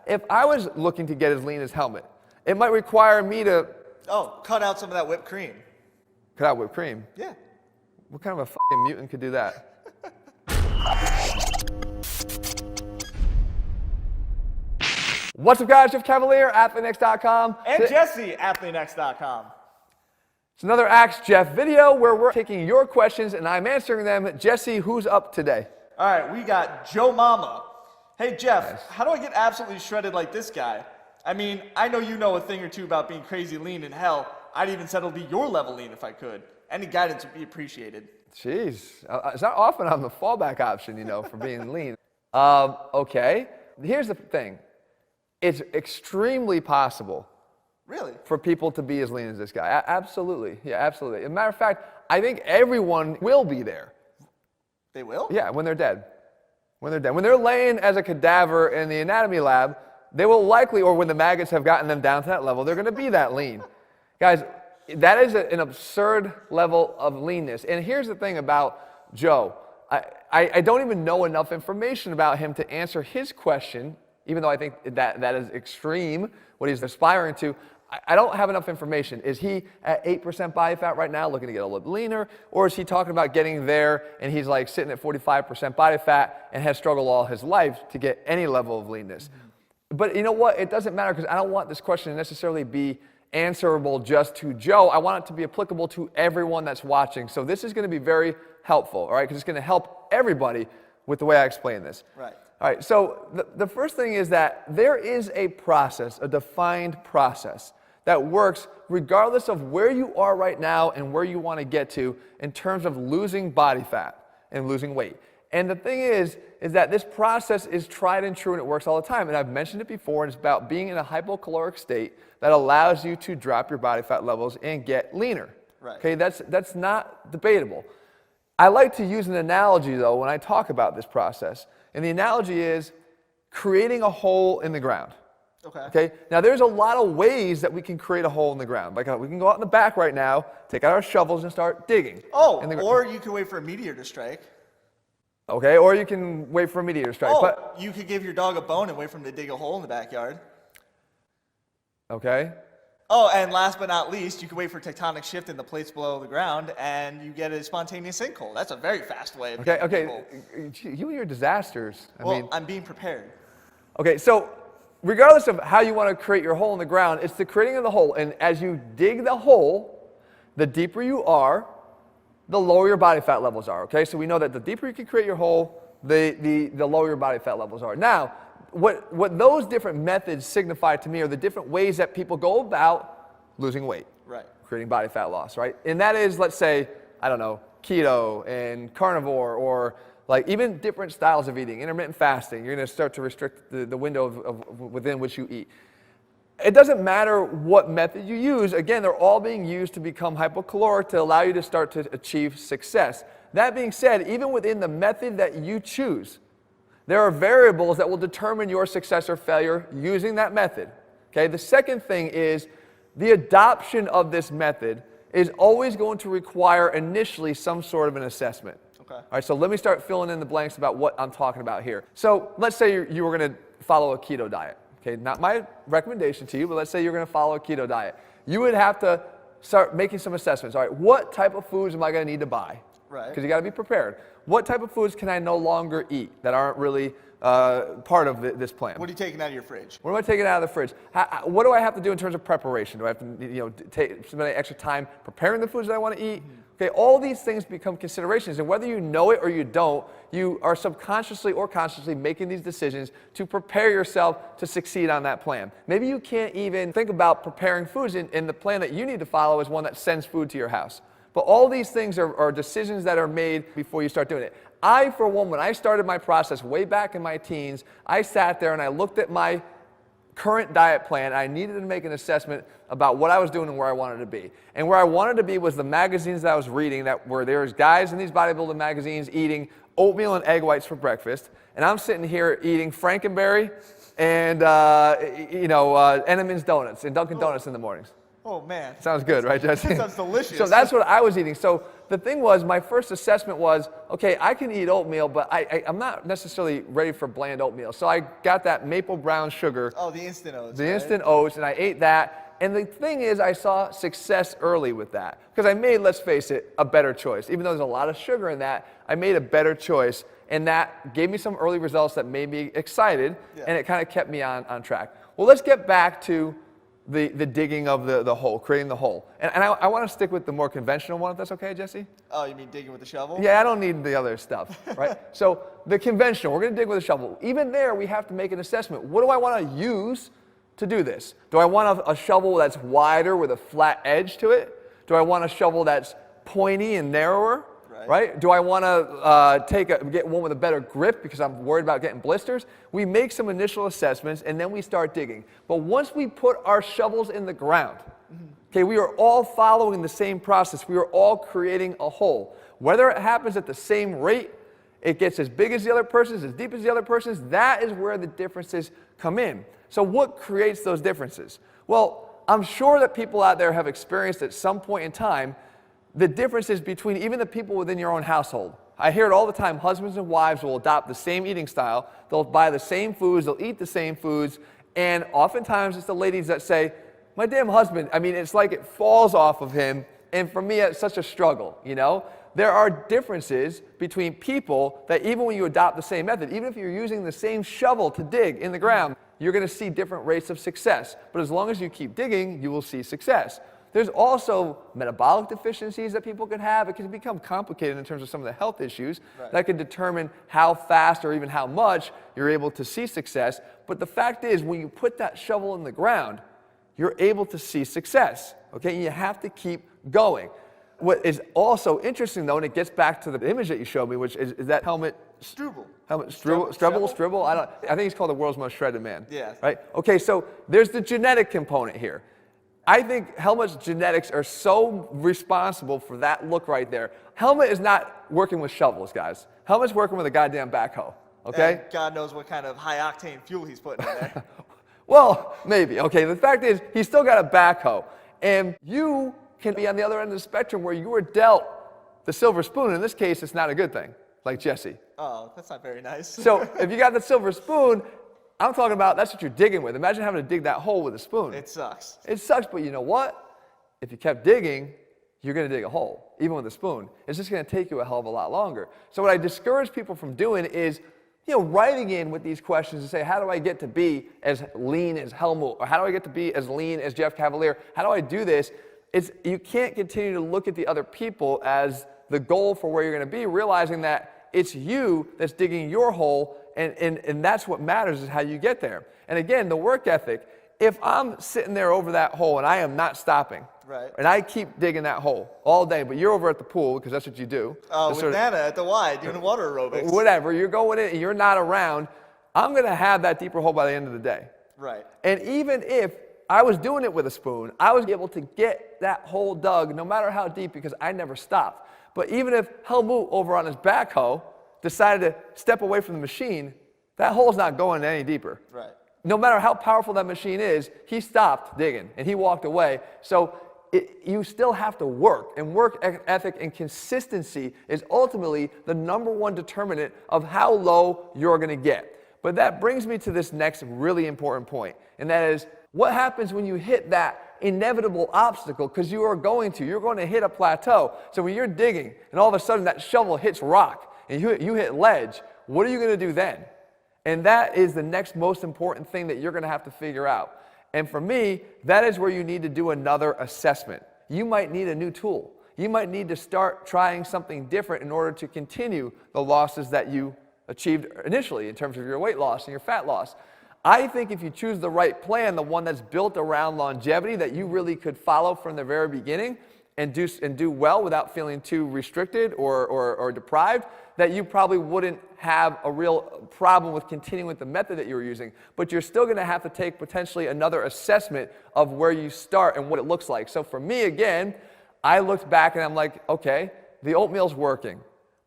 if I was looking to get as lean as Helmet, it might require me to... Oh, cut out some of that whipped cream. Cut out whipped cream? Yeah. What kind of a fucking mutant could do that? What's up, guys? Jeff Cavalier, ATHLEAN-X.com. And Jesse, ATHLEAN-X.com. It's another Ask Jeff video where we're taking your questions and I'm answering them. Jesse, who's up today? All right, we got Joe Mama. Hey, Jeff, How do I get absolutely shredded like this guy? I mean, I know you know a thing or two about being crazy lean, and hell, I'd even settle to be your level lean if I could. Any guidance would be appreciated. Jeez, it's not often I'm the fallback option, you know, for being lean. Okay, here's the thing. It's extremely possible. Really? For people to be as lean as this guy. Absolutely. Yeah, absolutely. As a matter of fact, I think everyone will be there. They will? Yeah, when they're dead. When they're dead. When they're laying as a cadaver in the anatomy lab, they will likely, or when the maggots have gotten them down to that level, they're going to be that lean. Guys, that is an absurd level of leanness. And here's the thing about Joe. I don't even know enough information about him to answer his question, even though I think that is extreme, what he's aspiring to. I don't have enough information. Is he at 8% body fat right now, looking to get a little bit leaner? Or is he talking about getting there and he's like sitting at 45% body fat and has struggled all his life to get any level of leanness? But you know what? It doesn't matter, because I don't want this question to necessarily be answerable just to Joe. I want it to be applicable to everyone that's watching. So this is going to be very helpful, all right? Because it's going to help everybody with the way I explain this. Right. All right, so the first thing is that there is a process, a defined process, that works regardless of where you are right now and where you want to get to in terms of losing body fat and losing weight. And the thing is that this process is tried and true and it works all the time. And I've mentioned it before, and it's about being in a hypocaloric state that allows you to drop your body fat levels and get leaner. Right. Okay, that's not debatable. I like to use an analogy, though, when I talk about this process. And the analogy is creating a hole in the ground. Okay? Now, there's a lot of ways that we can create a hole in the ground. Like, we can go out in the back right now, take out our shovels, and start digging. Oh, or you can wait for a meteor to strike. Okay, or you can wait for a meteor to strike. Oh, but you could give your dog a bone and wait for him to dig a hole in the backyard. Okay. Oh, and last but not least, you can wait for tectonic shift in the plates below the ground, and you get a spontaneous sinkhole. That's a very fast way of getting a hole. You and your disasters. I mean, I'm being prepared. Okay, so regardless of how you want to create your hole in the ground, it's the creating of the hole. And as you dig the hole, the deeper you are, the lower your body fat levels are. Okay, so we know that the deeper you can create your hole, the lower your body fat levels are. Now, what those different methods signify to me are the different ways that people go about losing weight, right? Creating body fat loss, right? And that is, let's say, I don't know, keto and carnivore, or like even different styles of eating, intermittent fasting. You're going to start to restrict the window of within which you eat. It doesn't matter what method you use. Again, they're all being used to become hypocaloric to allow you to start to achieve success. That being said, even within the method that you choose, there are variables that will determine your success or failure using that method. Okay? The second thing is the adoption of this method is always going to require initially some sort of an assessment. Okay. All right, so let me start filling in the blanks about what I'm talking about here. So let's say you were going to follow a keto diet. Okay, not my recommendation to you, but let's say you're going to follow a keto diet. You would have to start making some assessments. All right, what type of foods am I going to need to buy? Right. Because you got to be prepared. What type of foods can I no longer eat that aren't really part of this plan? What are you taking out of your fridge? What am I taking out of the fridge? What do I have to do in terms of preparation? Do I have to, spend extra time preparing the foods that I want to eat? Okay, all these things become considerations, and whether you know it or you don't, you are subconsciously or consciously making these decisions to prepare yourself to succeed on that plan. Maybe you can't even think about preparing foods, and the plan that you need to follow is one that sends food to your house. But all these things are decisions that are made before you start doing it. I, for one, when I started my process way back in my teens, I sat there and I looked at my current diet plan. I needed to make an assessment about what I was doing and where I wanted to be. And where I wanted to be was the magazines that I was reading where there was guys in these bodybuilding magazines eating oatmeal and egg whites for breakfast, and I'm sitting here eating Frankenberry and Entenmann's donuts and Dunkin' Donuts in the mornings. Oh, man. Sounds good, right, Jesse? Sounds delicious. So that's what I was eating. So the thing was, my first assessment was, okay, I can eat oatmeal, but I'm not necessarily ready for bland oatmeal. So I got that maple brown sugar. Oh, the instant oats. The instant oats, and I ate that. And the thing is, I saw success early with that. Because I made, let's face it, a better choice. Even though there's a lot of sugar in that, I made a better choice. And that gave me some early results that made me excited, and it kind of kept me on track. Well, let's get back to the digging of the hole, creating the hole. And I want to stick with the more conventional one, if that's okay, Jesse? Oh, you mean digging with a shovel? Yeah, I don't need the other stuff, right? So the conventional, we're going to dig with a shovel. Even there, we have to make an assessment. What do I want to use to do this? Do I want a shovel that's wider with a flat edge to it? Do I want a shovel that's pointy and narrower? Right? Do I want to get one with a better grip because I'm worried about getting blisters? We make some initial assessments and then we start digging. But once we put our shovels in the ground, okay, we are all following the same process. We are all creating a hole. Whether it happens at the same rate, it gets as big as the other person's, as deep as the other person's, that is where the differences come in. So what creates those differences? Well, I'm sure that people out there have experienced at some point in time the differences between even the people within your own household. I hear it all the time. Husbands and wives will adopt the same eating style. They'll buy the same foods. They'll eat the same foods. And oftentimes it's the ladies that say, my damn husband, I mean, it's like it falls off of him. And for me, it's such a struggle, you know? There are differences between people that even when you adopt the same method, even if you're using the same shovel to dig in the ground, you're going to see different rates of success. But as long as you keep digging, you will see success. There's also metabolic deficiencies that people can have. It can become complicated in terms of some of the health issues that can determine how fast or even how much you're able to see success. But the fact is, when you put that shovel in the ground, you're able to see success. Okay, and you have to keep going. What is also interesting, though, and it gets back to the image that you showed me, which is that Helmut Struble. Strubble? I think he's called the world's most shredded man. Yeah. Right? Okay, so there's the genetic component here. I think Helmut's genetics are so responsible for that look right there. Helmut is not working with shovels, guys. Helmut's working with a goddamn backhoe, okay? And God knows what kind of high-octane fuel he's putting in there. Well, maybe. Okay, the fact is, he's still got a backhoe. And you can be on the other end of the spectrum where you were dealt the silver spoon. In this case, it's not a good thing, like Jesse. Oh, that's not very nice. So if you got the silver spoon, I'm talking about that's what you're digging with. Imagine having to dig that hole with a spoon. It sucks. It sucks, but you know what? If you kept digging, you're going to dig a hole, even with a spoon. It's just going to take you a hell of a lot longer. So what I discourage people from doing is, writing in with these questions and say, how do I get to be as lean as Helmut? Or how do I get to be as lean as Jeff Cavaliere? How do I do this? You can't continue to look at the other people as the goal for where you're going to be, realizing that it's you that's digging your hole, and that's what matters is how you get there. And again, the work ethic, if I'm sitting there over that hole and I am not stopping, and I keep digging that hole all day, but you're over at the pool because that's what you do. With Nana at the Y doing water aerobics. Whatever, you're going in and you're not around, I'm going to have that deeper hole by the end of the day. Right. And even if I was doing it with a spoon, I was able to get that hole dug no matter how deep because I never stopped. But even if Helmut over on his backhoe decided to step away from the machine, that hole's not going any deeper. Right. No matter how powerful that machine is, he stopped digging and he walked away. So you still have to work, and work ethic and consistency is ultimately the #1 determinant of how low you're going to get. But that brings me to this next really important point, and that is what happens when you hit that inevitable obstacle, because you're going to hit a plateau. So when you're digging and all of a sudden that shovel hits rock and you hit ledge, what are you going to do then? And that is the next most important thing that you're going to have to figure out. And for me, that is where you need to do another assessment. You might need a new tool. You might need to start trying something different in order to continue the losses that you achieved initially in terms of your weight loss and your fat loss. I think if you choose the right plan, the one that's built around longevity that you really could follow from the very beginning and do well without feeling too restricted or deprived, that you probably wouldn't have a real problem with continuing with the method that you were using. But you're still going to have to take potentially another assessment of where you start and what it looks like. So for me, again, I looked back and I'm like, okay, the oatmeal's working.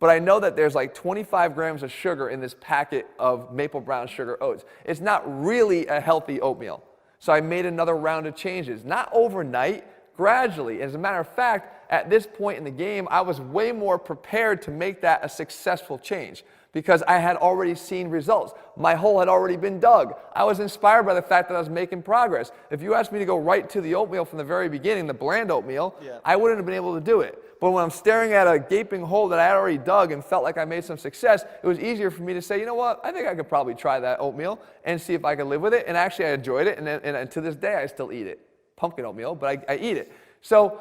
But I know that there's like 25 grams of sugar in this packet of maple brown sugar oats. It's not really a healthy oatmeal. So I made another round of changes, not overnight, gradually. As a matter of fact, at this point in the game, I was way more prepared to make that a successful change because I had already seen results. My hole had already been dug. I was inspired by the fact that I was making progress. If you asked me to go right to the oatmeal from the very beginning, the bland oatmeal, I wouldn't have been able to do it. But when I'm staring at a gaping hole that I had already dug and felt like I made some success, it was easier for me to say, you know what, I think I could probably try that oatmeal and see if I could live with it. And actually, I enjoyed it, and to this day, I still eat it. Pumpkin oatmeal, but I eat it. So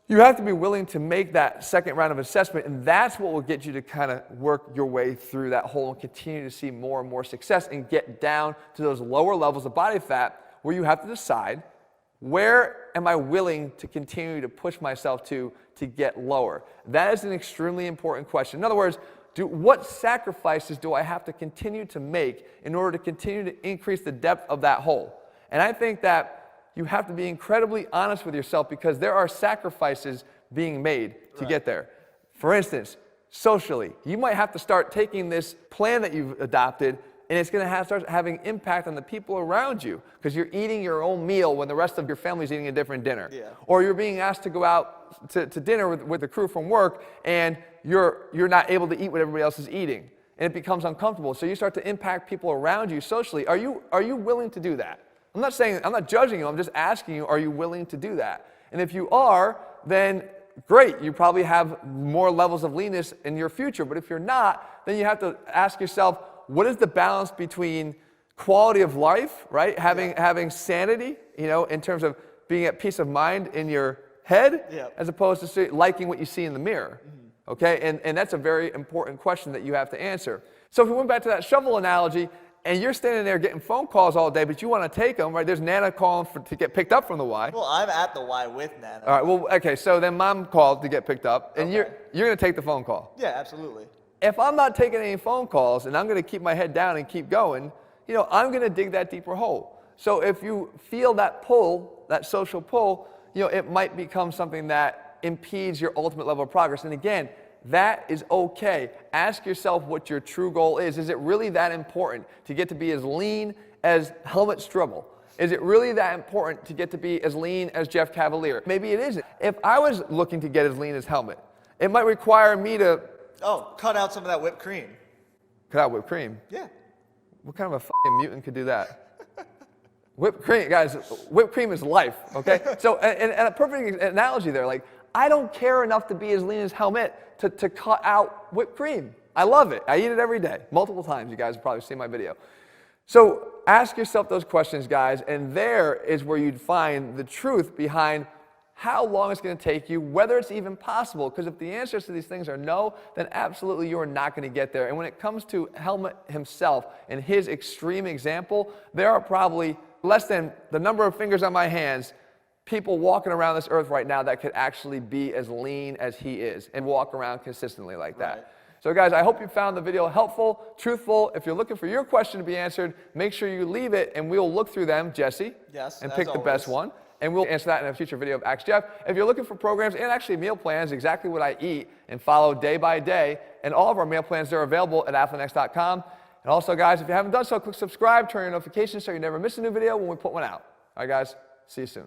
you have to be willing to make that second round of assessment, and that's what will get you to kind of work your way through that hole and continue to see more and more success and get down to those lower levels of body fat where you have to decide, where am I willing to continue to push myself to get lower? That is an extremely important question. In other words, what sacrifices do I have to continue to make in order to continue to increase the depth of that hole? And I think that you have to be incredibly honest with yourself because there are sacrifices being made to get there. For instance, socially, you might have to start taking this plan that you've adopted and it's going to start having impact on the people around you because you're eating your own meal when the rest of your family's eating a different dinner. Or you're being asked to go out to dinner with the crew from work and you're not able to eat what everybody else is eating. And it becomes uncomfortable. So you start to impact people around you socially. Are you willing to do that? I'm not judging you, I'm just asking you, are you willing to do that? And if you are, then great, you probably have more levels of leanness in your future. But if you're not, then you have to ask yourself, what is the balance between quality of life, right? Having sanity, in terms of being at peace of mind in your head, as opposed to liking what you see in the mirror. Okay, and that's a very important question that you have to answer. So if we went back to that shovel analogy, and you're standing there getting phone calls all day, but you want to take them, right? There's Nana calling to get picked up from the Y. Well, I'm at the Y with Nana. All right, well, okay, so then Mom called to get picked up, and you're going to take the phone call. Yeah, absolutely. If I'm not taking any phone calls, and I'm going to keep my head down and keep going, I'm going to dig that deeper hole. So if you feel that pull, that social pull, it might become something that impedes your ultimate level of progress. And again, that is okay. Ask yourself what your true goal is. Is it really that important to get to be as lean as Helmut Strubel? Is it really that important to get to be as lean as Jeff Cavaliere? Maybe it isn't. If I was looking to get as lean as Helmut, it might require me to... cut out some of that whipped cream. Cut out whipped cream? Yeah. What kind of a fucking mutant could do that? Whipped cream, guys, whipped cream is life, okay? So, and a perfect analogy there, like, I don't care enough to be as lean as Helmut to cut out whipped cream. I love it. I eat it every day, multiple times. You guys have probably seen my video. So ask yourself those questions, guys, and there is where you'd find the truth behind how long it's going to take you, whether it's even possible. Because if the answers to these things are no, then absolutely you are not going to get there. And when it comes to Helmut himself and his extreme example, there are probably less than the number of fingers on my hands people walking around this earth right now that could actually be as lean as he is and walk around consistently like that. So guys, I hope you found the video helpful, truthful. If you're looking for your question to be answered, make sure you leave it and we'll look through them, Jesse, and pick the best one. And we'll answer that in a future video of Ask Jeff. If you're looking for programs and actually meal plans, exactly what I eat and follow day by day, and all of our meal plans, they're available at ATHLEAN-X.com. And also, guys, if you haven't done so, click subscribe, turn your notifications so you never miss a new video when we put one out. All right, guys, see you soon.